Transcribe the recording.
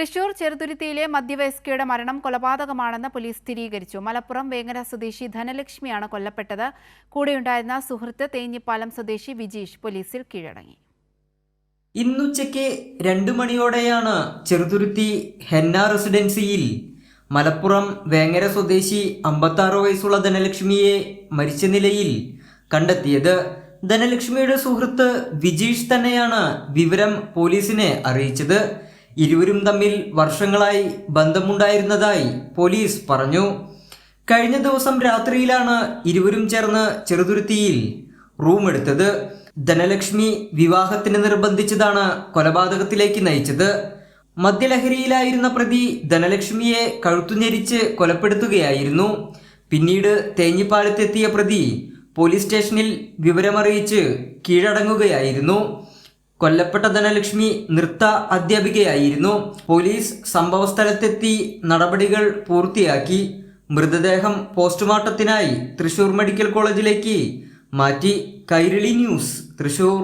തൃശൂർ ചെറുതുരുത്തിയിലെ മധ്യവയസ്കയുടെ മരണം കൊലപാതകമാണെന്ന് പോലീസ് സ്ഥിരീകരിച്ചു. മലപ്പുറം വേങ്ങര സ്വദേശി ധനലക്ഷ്മിയാണ് കൊല്ലപ്പെട്ടത്. കൂടെയുണ്ടായിരുന്ന സുഹൃത്ത് തേഞ്ഞിപ്പാലം സ്വദേശി വിജീഷ് പോലീസിൽ കീഴടങ്ങി. ഇന്നുച്ചയ്ക്ക് 2 മണിയോടെയാണ് ചെറുതുരുത്തി ഹെന്ന റെസിഡൻസിയിൽ മലപ്പുറം വേങ്ങര സ്വദേശി 56 വയസ്സുള്ള ധനലക്ഷ്മിയെ മരിച്ച നിലയിൽ കണ്ടെത്തിയത്. ധനലക്ഷ്മിയുടെ സുഹൃത്ത് വിജീഷ് തന്നെയാണ് വിവരം പോലീസിനെ അറിയിച്ചത്. ഇരുവരും തമ്മിൽ വർഷങ്ങളായി ബന്ധമുണ്ടായിരുന്നതായി പോലീസ് പറഞ്ഞു. കഴിഞ്ഞ ദിവസം രാത്രിയിലാണ് ഇരുവരും ചേർന്ന് ചെറുതുരുത്തിയിൽ റൂം എടുത്തത്. ധനലക്ഷ്മി വിവാഹത്തിന് നിർബന്ധിച്ചതാണ് കൊലപാതകത്തിലേക്ക് നയിച്ചത്. മദ്യലഹരിയിലായിരുന്ന പ്രതി ധനലക്ഷ്മിയെ കഴുത്തുഞെരിച്ച് കൊലപ്പെടുത്തുകയായിരുന്നു. പിന്നീട് തേഞ്ഞിപ്പാലത്തെത്തിയ പ്രതി പോലീസ് സ്റ്റേഷനിൽ വിവരമറിയിച്ച് കീഴടങ്ങുകയായിരുന്നു. കൊല്ലപ്പെട്ട ധനലക്ഷ്മി നൃത്ത അധ്യാപികയായിരുന്നു. പോലീസ് സംഭവസ്ഥലത്തെത്തി നടപടികൾ പൂർത്തിയാക്കി. മൃതദേഹം പോസ്റ്റ്മോർട്ടത്തിനായി തൃശൂർ മെഡിക്കൽ കോളേജിലേക്ക് മാറ്റി. കൈരളി ന്യൂസ്, തൃശൂർ.